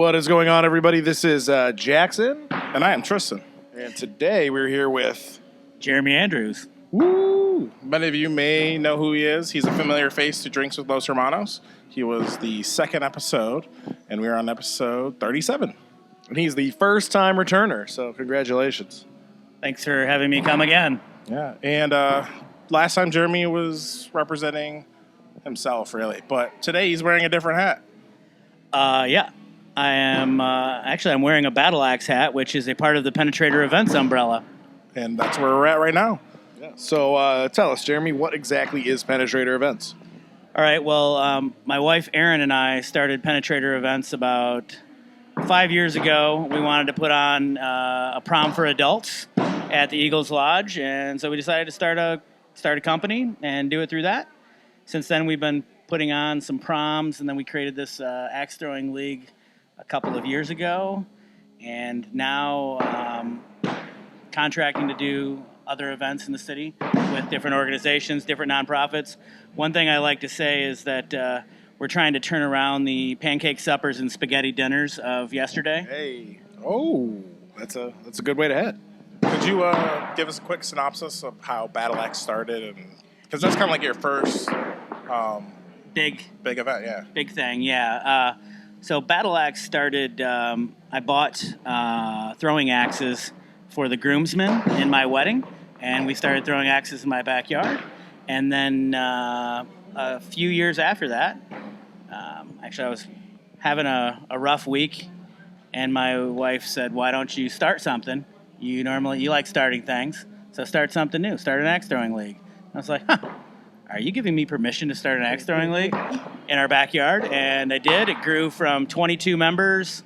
What is going on, everybody? This is Jackson. And I am Tristan. And today we're here with... Jeremy Andrews. Woo! Many of you may know who he is. He's a familiar face to Drinks with Los Hermanos. He was the second episode, and we are on episode 37. And he's the first-time returner, so congratulations. Thanks for having me come again. Yeah, and last time Jeremy was representing himself, really. But today he's wearing a different hat. Yeah. I am, I'm wearing a Battle Axe hat, which is a part of the Penetrator Events umbrella. And that's where we're at right now. Yeah. So tell us, Jeremy, what exactly is Penetrator Events? All right, well, my wife Erin and I started Penetrator Events about 5 years ago. We wanted to put on a prom for adults at the Eagles Lodge, and so we decided to start a company and do it through that. Since then, we've been putting on some proms, and then we created this axe throwing league a couple of years ago, and now contracting to do other events in the city with different organizations, different nonprofits. One thing I like to say is that we're trying to turn around the pancake suppers and spaghetti dinners of yesterday. Hey, that's a good way to head. Could you give us a quick synopsis of how Battle Axe started? Because that's kind of like your first Big event, yeah. Big thing, yeah. So Battle Axe started, I bought throwing axes for the groomsmen in my wedding, and we started throwing axes in my backyard. And then a few years after that, I was having a rough week, and my wife said, "Why don't you start something? You like starting things, so start something new. Start an axe throwing league." I was like, "Are you giving me permission to start an axe throwing league in our backyard?" And I did. It grew from 22 members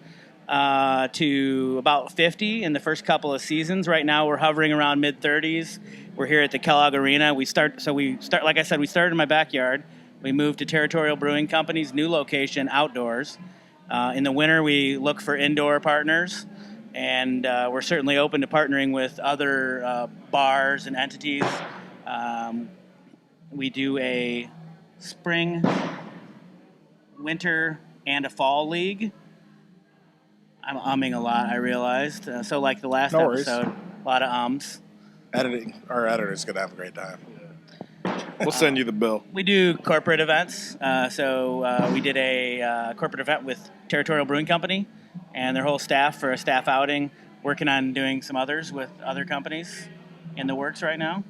to about 50 in the first couple of seasons. Right now, we're hovering around mid-30s. We're here at the Kellogg Arena. We start, like I said, we started in my backyard. We moved to Territorial Brewing Company's new location, outdoors. In the winter, we look for indoor partners, and we're certainly open to partnering with other bars and entities. We do a spring, winter, and a fall league. I'm umming a lot, I realized. So like the last episode, a lot of ums. Our editor's going to have a great time. We'll send you the bill. We do corporate events. So we did a corporate event with Territorial Brewing Company and their whole staff for a staff outing, working on doing some others with other companies in the works right now.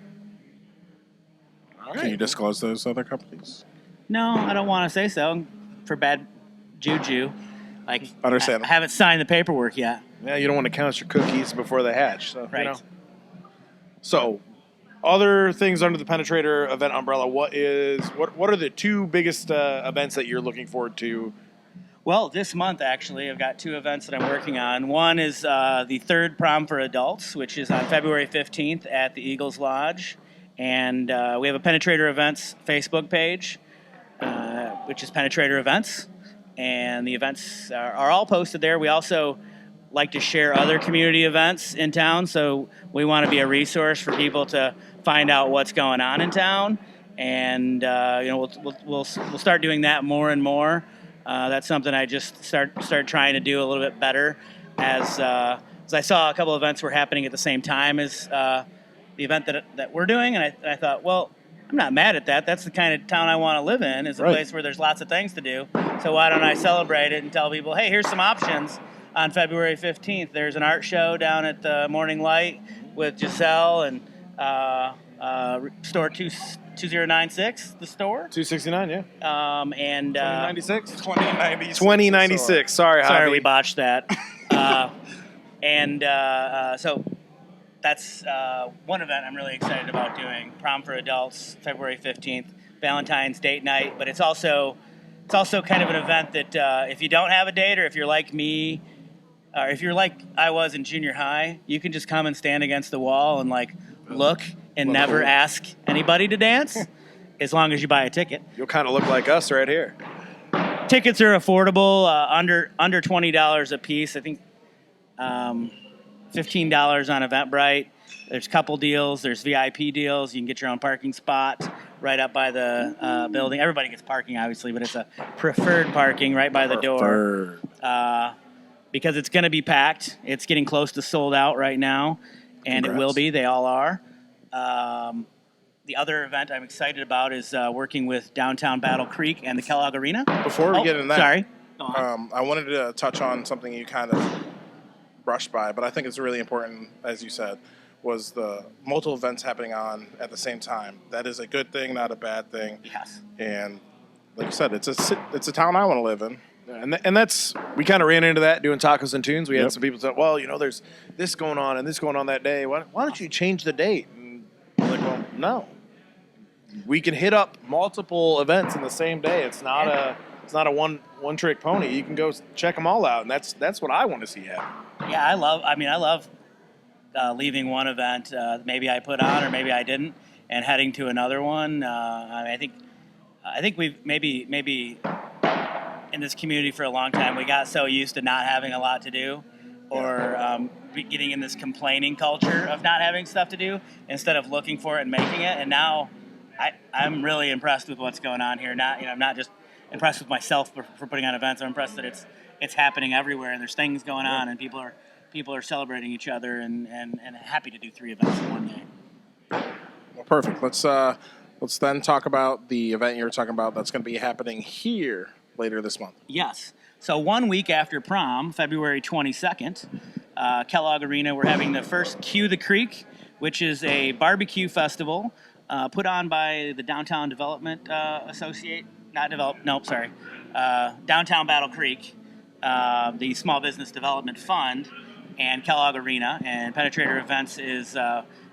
Can you disclose those other companies? No, I don't want to say so for bad juju. Understand. I haven't signed the paperwork yet. Yeah, you don't want to count your cookies before they hatch. So, right. So, other things under the Penetrator event umbrella, what are the two biggest events that you're looking forward to? Well, this month, actually, I've got two events that I'm working on. One is the third prom for adults, which is on February 15th at the Eagles Lodge. And we have a Penetrator Events Facebook page, which is Penetrator Events. And the events are all posted there. We also like to share other community events in town, so we want to be a resource for people to find out what's going on in town. And we'll start doing that more and more. That's something I just start trying to do a little bit better, as I saw a couple of events were happening at the same time as the event that we're doing, and I thought, well, I'm not mad at that. That's the kind of town I want to live in, is a place where there's lots of things to do. So why don't I celebrate it and tell people, hey, here's some options on February 15th. There's an art show down at the Morning Light with Giselle and store 2096, the store. 269, yeah. And 2096? 2096. 2096. Sorry, Javi. we botched that. So that's one event I'm really excited about doing. Prom for adults, February 15th, Valentine's date night. But it's also kind of an event that if you don't have a date, or if you're like me, or if you're like I was in junior high, you can just come and stand against the wall and look and never ask anybody to dance, as long as you buy a ticket. You'll kind of look like us right here. Tickets are affordable, under $20 a piece. I think $15 on Eventbrite. There's couple deals. There's VIP deals. You can get your own parking spot right up by the building. Everybody gets parking, obviously, but it's a preferred parking right by the door. because it's going to be packed. It's getting close to sold out right now, and Congrats. it will be. They all are. The other event I'm excited about is working with Downtown Battle Creek and the Kellogg Arena. Before we get in that, sorry. Go on. I wanted to touch on something you kind of brushed by, but I think it's really important, as you said, was the multiple events happening on at the same time. That is a good thing, not a bad thing. Yes. And like you said, it's a town I want to live in. And that's, we kind of ran into that doing tacos and tunes. We Yep. had some people say, well, there's this going on and this going on that day. Why don't you change the date? And we're like, well, no. We can hit up multiple events in the same day. It's not a one trick pony. You can go check them all out, and that's what I want to see happen. Yeah, I love leaving one event. Maybe I put on, or maybe I didn't, and heading to another one. I think we've maybe in this community for a long time we got so used to not having a lot to do, or getting in this complaining culture of not having stuff to do instead of looking for it and making it. And now I'm really impressed with what's going on here. I'm not just impressed with myself for putting on events. I'm impressed that it's happening everywhere, and there's things going on, and people are celebrating each other and happy to do 3 events in one day. Well, perfect. Let's then talk about the event you were talking about that's going to be happening here later this month. Yes. So 1 week after prom, February 22nd, Kellogg Arena, we're having the first Cue the Creek, which is a barbecue festival put on by the Downtown Development Downtown Battle Creek, the Small Business Development Fund, and Kellogg Arena. And Penetrator Events is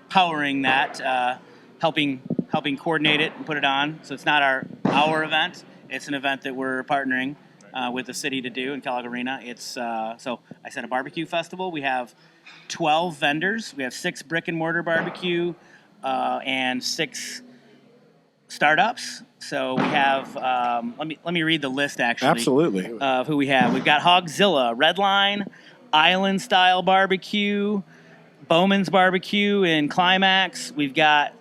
powering that, helping coordinate it and put it on. So it's not our event. It's an event that we're partnering with the city to do in Kellogg Arena. It's so I said a barbecue festival. We have 12 vendors. We have 6 brick and mortar barbecue and 6 startups. So we have let me read the list actually. Absolutely. Of who we have. We've got Hogzilla, Redline, Island Style Barbecue, Bowman's Barbecue in Climax. We've got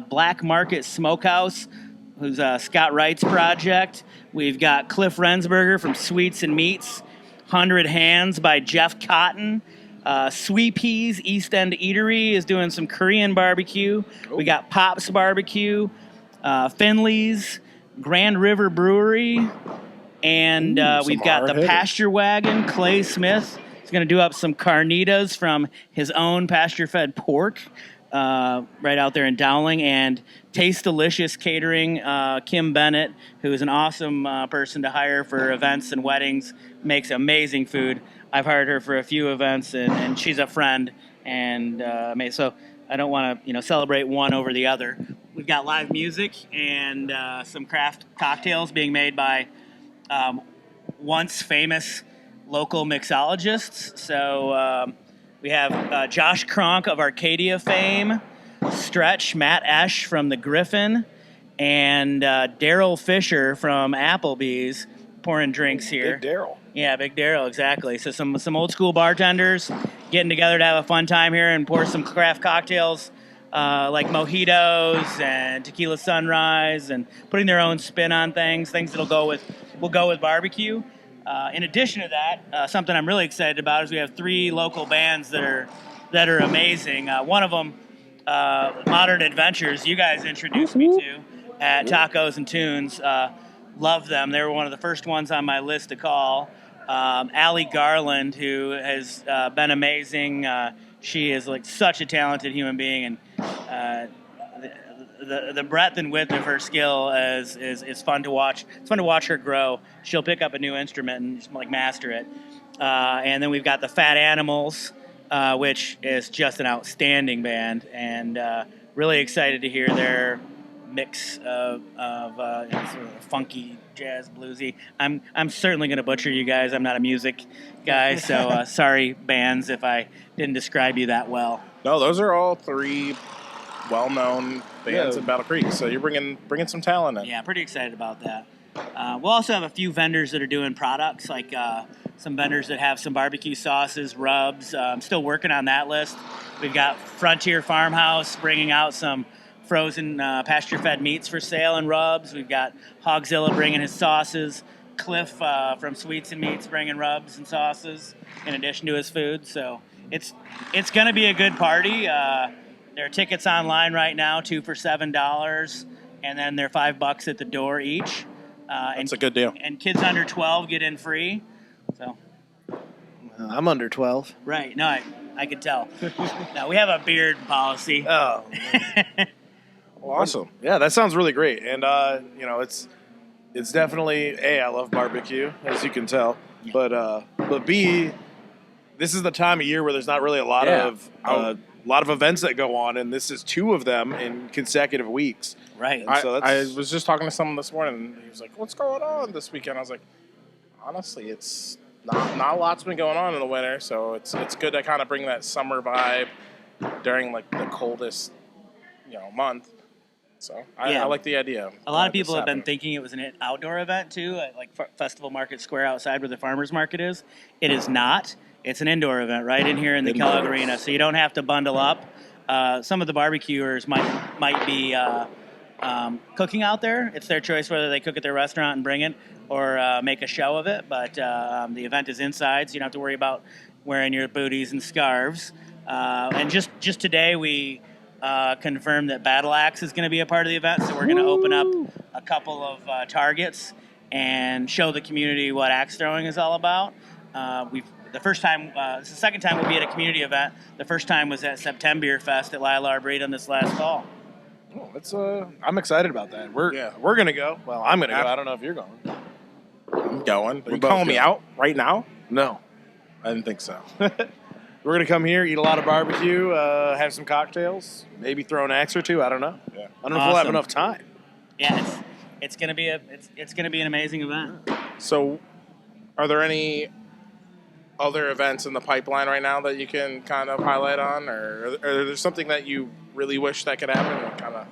Black Market Smokehouse, who's Scott Wright's project. We've got Cliff Rensberger from Sweets and Meats, 100 Hands by Jeff Cotton. Sweet Peas East End Eatery is doing some Korean barbecue. We got Pop's Barbecue, Finley's, Grand River Brewery, and we've got the hard-hitting. Pasture Wagon. Clay Smith is going to do up some carnitas from his own pasture-fed pork right out there in Dowling, and Taste Delicious Catering, Kim Bennett, who is an awesome person to hire for events and weddings, makes amazing food. I've hired her for a few events, and she's a friend, and so I don't want to celebrate one over the other. We've got live music and some craft cocktails being made by once famous local mixologists. So we have Josh Kronk of Arcadia fame, Stretch Matt Esch from the Griffin, and Daryl Fisher from Applebee's pouring drinks here. Big Daryl. Yeah, Big Daryl, exactly. So some old school bartenders getting together to have a fun time here and pour some craft cocktails like mojitos and tequila sunrise, and putting their own spin on things that'll go with barbecue. In addition to that, something I'm really excited about is we have 3 local bands that are amazing. One of them, Modern Adventures, you guys introduced me to at Tacos and Tunes. Love them. They were one of the first ones on my list to call. Allie Garland, who has been amazing. She is like such a talented human being, and the breadth and width of her skill is fun to watch. It's fun to watch her grow. She'll pick up a new instrument and just master it. And then we've got the Fat Animals, which is just an outstanding band, and really excited to hear their mix of sort of funky jazz bluesy. I'm certainly going to butcher you guys. I'm not a music guy, so sorry bands if I didn't describe you that well. No, those are all 3 well-known bands in Battle Creek. So you're bringing some talent in. Yeah, pretty excited about that. We'll also have a few vendors that are doing products, like some vendors that have some barbecue sauces, rubs. I'm still working on that list. We've got Frontier Farmhouse bringing out some frozen pasture-fed meats for sale and rubs. We've got Hogzilla bringing his sauces. Cliff from Sweets and Meats bringing rubs and sauces in addition to his food. So it's going to be a good party. There are tickets online right now, 2 for $7, and then they're $5 at the door each. That's a good deal. And kids under 12 get in free. So I'm under 12. right, no, I could tell. No, we have a beard policy. Oh, Well, awesome. yeah, that sounds really great. And it's definitely I love barbecue, as you can tell. Yeah. But B, this is the time of year where there's not really a lot of events that go on, and this is 2 of them in consecutive weeks. Right. So I was just talking to someone this morning, and he was like, "What's going on this weekend?" I was like, "Honestly, it's not a lot's been going on in the winter, so it's good to kind of bring that summer vibe during like the coldest, month." So I like the idea. A lot of people have been thinking it was an outdoor event too, at like Festival Market Square outside where the farmers market is. It is not. It's an indoor event right in here in the Kellogg Arena, so you don't have to bundle up. Some of the barbecuers might be cooking out there. It's their choice whether they cook at their restaurant and bring it or make a show of it. But the event is inside, so you don't have to worry about wearing your booties and scarves. And just today we confirmed that Battle Axe is going to be a part of the event, so we're going to open up a couple of targets and show the community what axe throwing is all about. The first time, it's the second time we'll be at a community event. The first time was at September Fest at Lila Arboretum this last fall. Oh, I'm excited about that. We're gonna go. Well, I'm gonna go. I don't know if you're going. I'm going. Are you both calling me going. out right now? No. I didn't think so. We're gonna come here, eat a lot of barbecue, have some cocktails, maybe throw an axe or 2. I don't know. Yeah. I don't know if we'll have enough time. Yeah, it's gonna be it's gonna be an amazing event. So, are there any other events in the pipeline right now that you can kind of highlight on, or there's something that you really wish that could happen and kind of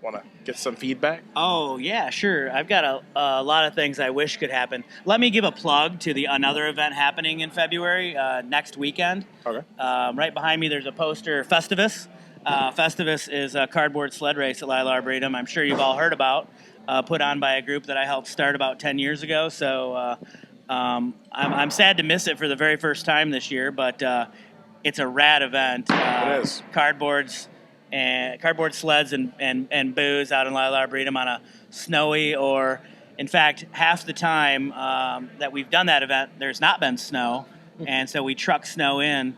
want to get some feedback? Oh, yeah, sure. I've got a lot of things I wish could happen. Let me give a plug to another event happening in February, next weekend. Okay. Right behind me, there's a poster, Festivus. Festivus is a cardboard sled race at Lila Arboretum I'm sure you've all heard about, put on by a group that I helped start about 10 years ago. So I'm sad to miss it for the very first time this year, but it's a rad event. It is. Cardboard sleds and booze out in Lila Arboretum on a snowy, or in fact, half the time that we've done that event, there's not been snow, and so we truck snow in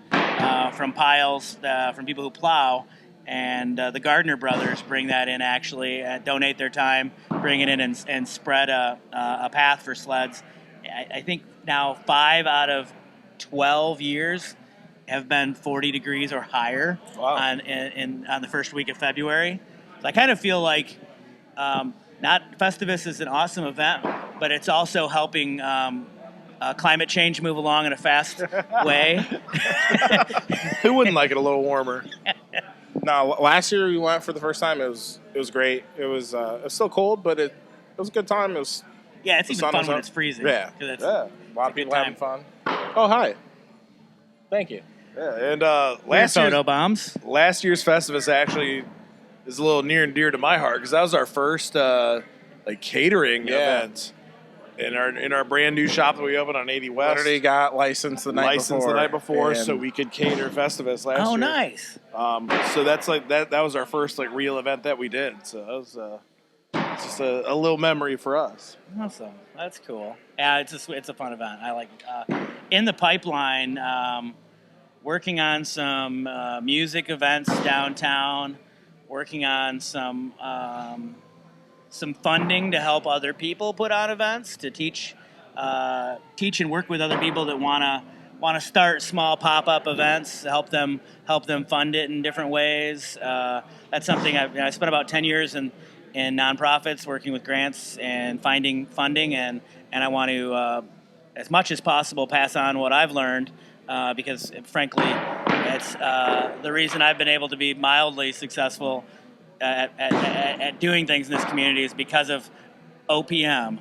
from piles from people who plow, and the Gardner brothers bring that in actually, donate their time, bring it in and spread a path for sleds. I think now 5 out of 12 years have been 40 degrees or higher on the first week of February. So I kind of feel like Festivus is an awesome event, but it's also helping climate change move along in a fast way. Who wouldn't like it a little warmer? No, last year we went for the first time. It was great. It was still cold, but it was a good time. It was. Yeah, it's The even sun fun was when up. it's freezing. Yeah. Yeah. A lot of people having fun. Oh, hi. Thank you. Yeah. And Last photo bombs. last year's Festivus actually is a little near and dear to my heart because that was our first catering event in our brand new shop that we opened on 80 West. Already got licensed the night before. So we could cater Festivus last year. Oh, nice. So that's like that was our first real event that we did. So that was it's just a little memory for us. Awesome. That's cool. Yeah, it's a fun event. I like it. In the pipeline, working on some music events downtown, working on some funding to help other people put on events, to teach and work with other people that want to start small pop-up events, help them fund it in different ways. That's something I spent about 10 years in nonprofits, working with grants and finding funding, and I want to, as much as possible, pass on what I've learned, because frankly, it's the reason I've been able to be mildly successful at doing things in this community is because of OPM,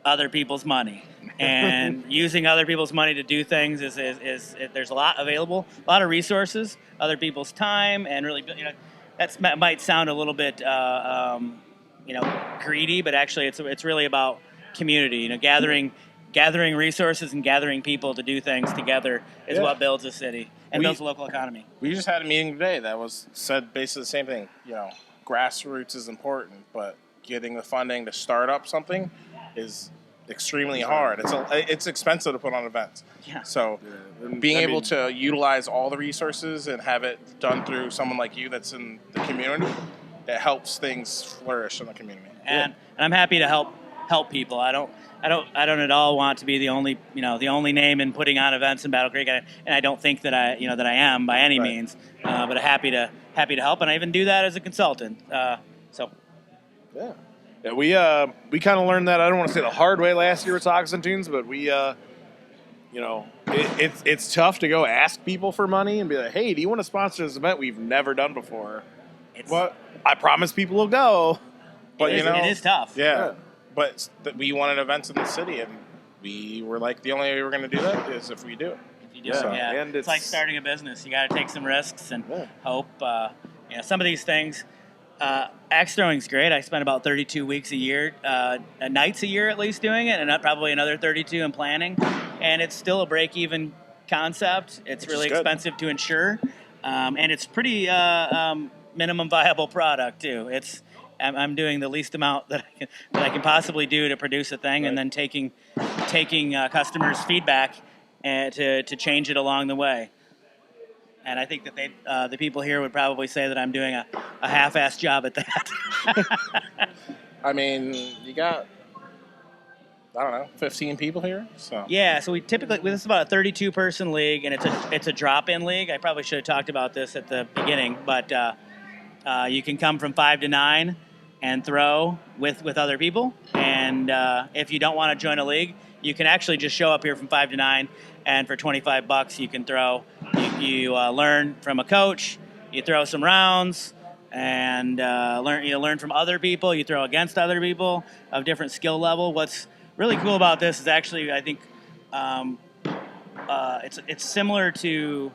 other people's money. And using other people's money to do things is there's a lot available, a lot of resources, other people's time, and really, that might sound a little bit greedy, but actually it's really about community. You know, gathering resources and gathering people to do things together is Yeah. what builds a city and builds the local economy. We just had a meeting today that was said basically the same thing. You know, grassroots is important, but getting the funding to start up something is extremely hard. It's expensive to put on events. Yeah. So being able to utilize all the resources and have it done through someone like you that's in the community, it helps things flourish in the community. And I'm happy to help people. I don't at all want to be the only name in putting on events in Battle Creek, and I don't think that I am by any means. But happy to help, and I even do that as a consultant. Yeah, we kind of learned that, I don't want to say the hard way last year with Talks and Tunes, but we it's tough to go ask people for money and be like, hey, do you want to sponsor this event we've never done before? I promise people will go. But it is tough. Yeah. But we wanted events in the city, and we were like, the only way we're going to do that is if we do it. If you do it, yeah. And it's like starting a business. You got to take some risks and hope. Some of these things. Axe throwing's great. I spent about 32 weeks a year, nights a year at least doing it, and probably another 32 in planning. And it's still a break-even concept. It's really expensive to insure, and it's pretty minimum viable product too. I'm doing the least amount that I can possibly do to produce a thing, and then taking customers' feedback and to change it along the way. And I think that the people here would probably say that I'm doing a half-assed job at that. I mean, you got, 15 people here. So yeah, so this is about a 32-person league, and it's a drop-in league. I probably should have talked about this at the beginning, but you can come from 5 to 9 and throw with other people. And if you don't want to join a league, you can actually just show up here from 5 to 9, and for $25 you can throw. You learn from a coach, you throw some rounds, and learn from other people. You throw against other people of different skill level. What's really cool about this is actually, I think, it's similar to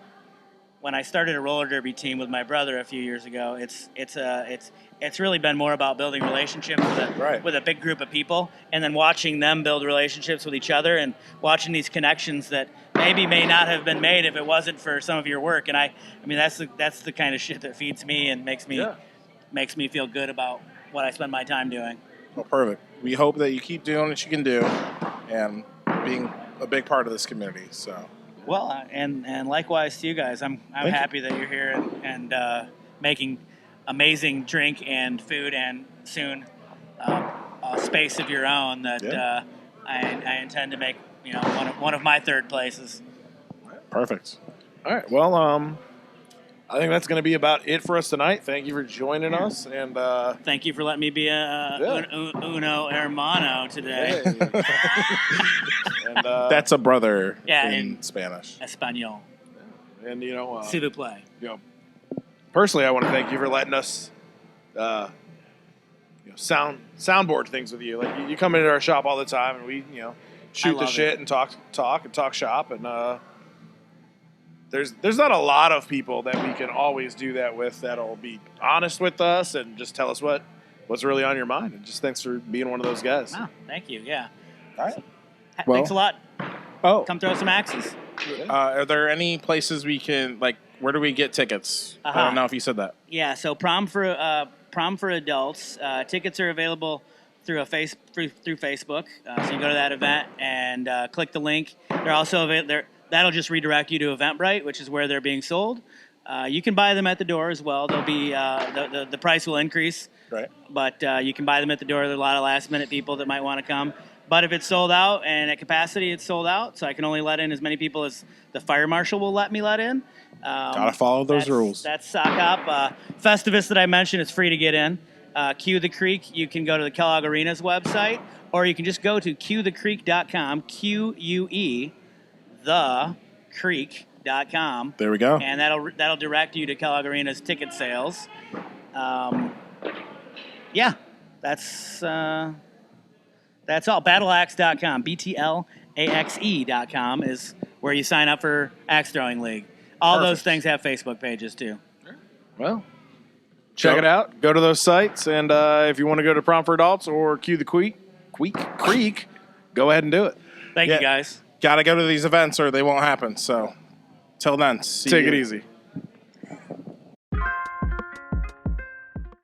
when I started a roller derby team with my brother a few years ago. It's really been more about building relationships with a big group of people, and then watching them build relationships with each other, and watching these connections that may not have been made if it wasn't for some of your work. And I mean that's the kind of shit that feeds me and makes me feel good about what I spend my time doing. Well, perfect. We hope that you keep doing what you can do and being a big part of this community. So. Well, and likewise to you guys. I'm happy that you're here and making amazing drink and food, and soon a space of your own that I intend to make one of my third places. Perfect. All right. Well, I think that's going to be about it for us tonight. Thank you for joining us, and thank you for letting me be uno hermano today. Hey. And that's a brother in Spanish. Espanol. And S'il vous plaît. Personally, I want to thank you for letting us soundboard things with you. Like you come into our shop all the time, and we shoot the shit and talk shop, and there's not a lot of people that we can always do that with that'll be honest with us and just tell us what's really on your mind. And just thanks for being one of those guys. Oh, thank you. Yeah. All right. Thanks a lot. Oh, come throw some axes. Are there any places we can where do we get tickets? I don't know if you said that. Yeah, so prom for adults. Tickets are available through Facebook. So you go to that event and click the link. They're also that'll just redirect you to Eventbrite, which is where they're being sold. You can buy them at the door as well. They'll be the price will increase, right? But you can buy them at the door. There are a lot of last minute people that might want to come. But if it's sold out and at capacity, it's sold out. So I can only let in as many people as the fire marshal will let me let in. Gotta follow those rules. That's sock up. Festivus that I mentioned is free to get in. Cue the Creek, you can go to the Kellogg Arena's website, or you can just go to cuethecreek.com, QUE, thecreek.com. There we go. And that'll direct you to Kellogg Arena's ticket sales. That's all. Battleaxe.com, BTLAXE.com is where you sign up for Axe Throwing League. All those things have Facebook pages too. Well, check it out. Go to those sites, and if you want to go to Prom for Adults or Cue the Creek, go ahead and do it. Thank Yeah. you, guys. Got to go to these events or they won't happen. So, till then, see Take you. it easy.